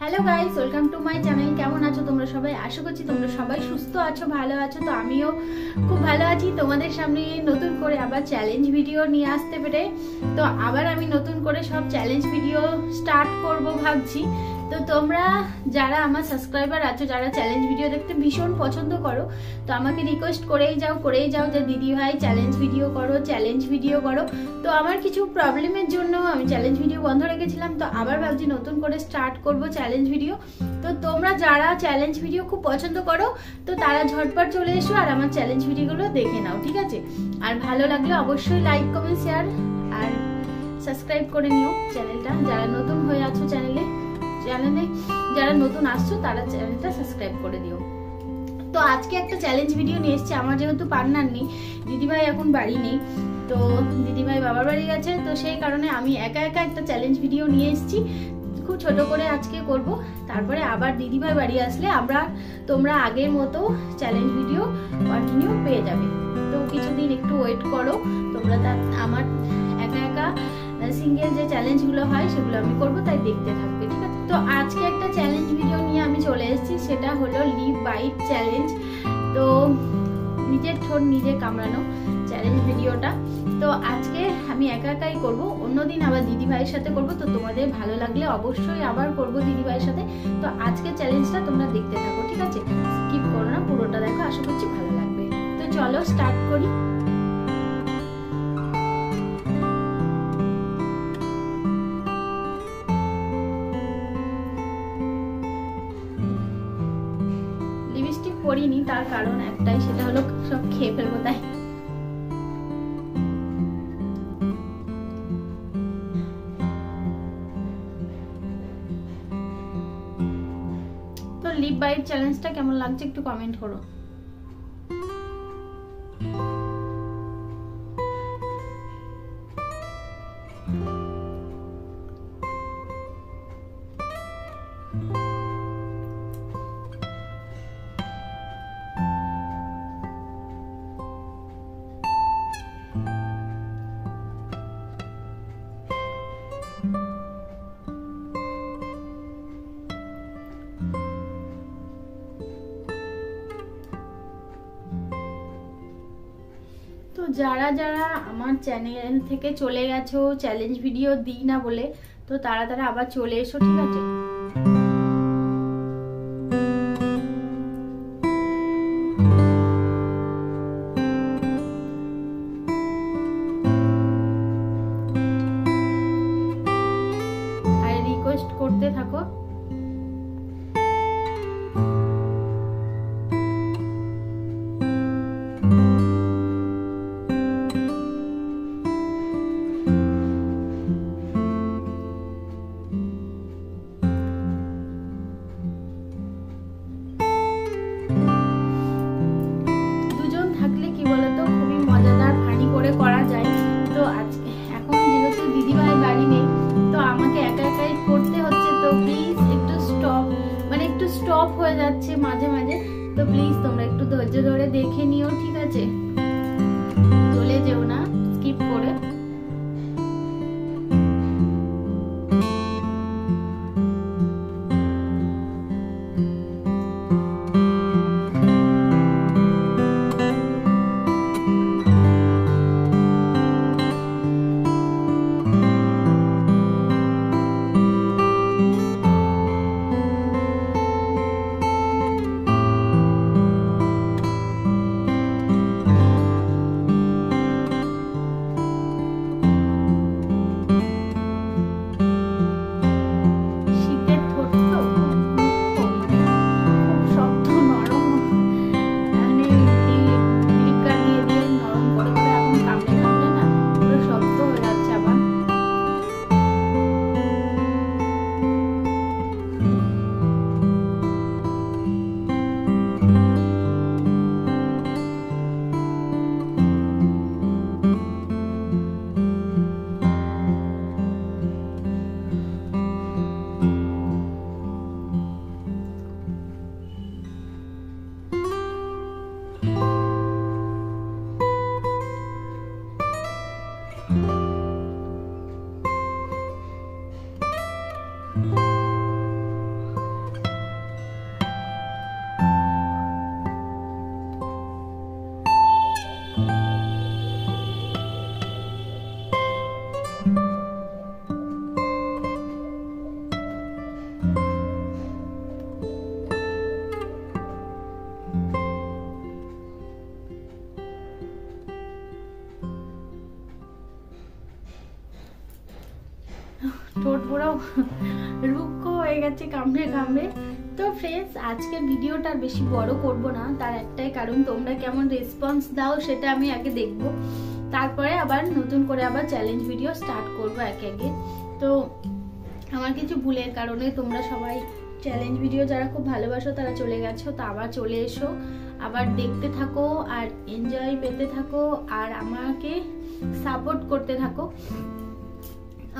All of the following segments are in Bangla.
Hello guys, welcome to my channel. केमन आछो तोमरा सबाई? आशा करछि तोमरा सबाई सुस्थ आछो, भालो आछो। तो आमिও खूब भालो आछि। তোমাদের সামনে নতুন করে আবার চ্যালেঞ্জ ভিডিও নিয়ে আসতে পেরে তো আবার আমি নতুন করে সব চ্যালেঞ্জ ভিডিও স্টার্ট করব ভাবছি। তো তোমরা যারা আমার সাবস্ক্রাইবার আছো, যারা চ্যালেঞ্জ ভিডিও দেখতে ভীষণ পছন্দ করো, তো আমাকে রিকোয়েস্ট করেই যাও যে দিদি ভাই চ্যালেঞ্জ ভিডিও করো। তো আমার কিছু প্রবলেমের জন্য আমি চ্যালেঞ্জ ভিডিও বন্ধ রেখেছিলাম, তো আবার ভাবছি নতুন করে স্টার্ট করব চ্যালেঞ্জ ভিডিও। তো তোমরা যারা চ্যালেঞ্জ ভিডিও খুব পছন্দ করো, তো তারা ঝটপট চলে এসো আর আমার চ্যালেঞ্জ ভিডিওগুলো দেখে নাও, ঠিক আছে? আর ভালো লাগলে অবশ্যই লাইক কমেন্ট শেয়ার আর সাবস্ক্রাইব করে নিও চ্যানেলটা। যারা নতুন হয়ে আছো চ্যানেলে যারা নতুন আসছো তারা চ্যানেলটা সাবস্ক্রাইব করে দিও। তো আজকে একটা চ্যালেঞ্জ ভিডিও নিয়ে এসেছি। আমার যেহেতু পার্টনার নেই, দিদিভাই এখন বাড়ি নেই, তো দিদিভাই বাবার বাড়ি গেছে, তো সেই কারণে আমি একা একটা চ্যালেঞ্জ ভিডিও নিয়ে এসেছি। খুব ছোট করে আজকে করব, তারপরে আবার দিদিভাই বাড়ি আসলে তোমরা আগের মতো চ্যালেঞ্জ ভিডিও কন্টিনিউ পেয়ে যাবে। তো কিছুদিন একটু ওয়েট করো তোমরা। আমার একা সিঙ্গেল যে চ্যালেঞ্জগুলো হয় সেগুলো আমি করব, তাই দেখতে থাকবে, ঠিক আছে? তো আজকে একটা চ্যালেঞ্জ ভিডিও নিয়ে আমি চলে এসেছি, সেটা হলো লিপ বাইট চ্যালেঞ্জ। তো নিজের ঠোঁট নিজে কামড়ানো চ্যালেঞ্জ ভিডিওটা। তো আজকে আমি একাই করব, অন্যদিন আবার দিদি ভাইয়ের সাথে করব। তো তোমাদের ভালো লাগলে অবশ্যই আবার করব দিদি ভাইয়ের সাথে। তো আজকে চ্যালেঞ্জটা তোমরা দেখতে থাকো, ঠিক আছে? স্কিপ করো না, পুরোটা দেখো, আশা করছি ভালো লাগবে। তো চলো স্টার্ট করি। লিপস্টিক পরিনি, তার কারণ একটাই, সেটা হলো সব খেয়ে ফেলবো তাই। তো লিপ বাইট চ্যালেঞ্জটা কেমন লাগছে একটু কমেন্ট করো। তো যারা আমার চ্যানেল থেকে চলে গেছো চ্যালেঞ্জ ভিডিও দিই না বলে, তো তারা আবার চলে এসো, ঠিক আছে? আর রিকোয়েস্ট করতে থাকো। এখন যেহেতু দিদিভাই বাড়ি নেই, তো আমাকে একাই করতে হচ্ছে। তো প্লিজ একটু স্টপ হয়ে যাচ্ছে মাঝে মাঝে। তো প্লিজ তোমরা একটু ধৈর্য ধরে দেখে নিও, ঠিক আছে? চলে যেও না স্কিপ করে। গেছে কামড়ে কামড়ে। তো ফ্রেন্ডস, আজকের ভিডিওটা আর বেশি বড় করব না, তার একটাই কারণ তোমরা কেমন রেসপন্স দাও সেটা আমি আগে দেখব, তারপরে আবার নতুন করে আবার চ্যালেঞ্জ ভিডিও স্টার্ট করব একে একে। তো আমার কিছু ভুলের কারণে তোমরা সবাই চ্যালেঞ্জ ভিডিও যারা খুব ভালোবাসো তারা চলে গেছো, তো আবার চলে এসো, আবার দেখতে থাকো আর এনজয় পেতে থাকো আর আমাকে সাপোর্ট করতে থাকো,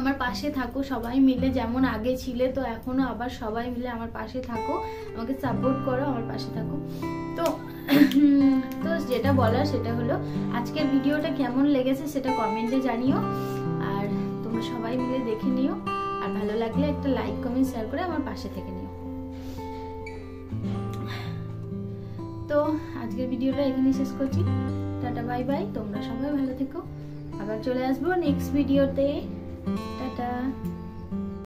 আমার পাশে থাকো সবাই মিলে, যেমন আগে ছিলে তো এখনো আবার সবাই মিলে আমার পাশে থাকো, আমাকে সাপোর্ট করো, আমার পাশে থাকো। তো তো যেটা বলার সেটা হলো আজকের ভিডিওটা কেমন লেগেছে সেটা কমেন্টে জানিও, আর তোমরা সবাই মিলে দেখে নিও, আর ভালো লাগলে একটা লাইক কমেন্ট শেয়ার করে আমার পাশে থেকে নিও। তো আজকের ভিডিওটা এখানেই শেষ করছি, টাটা বাই বাই, তোমরা সবাই ভালো থেকো, আবার চলে আসবো নেক্সট ভিডিওতে, টাটা।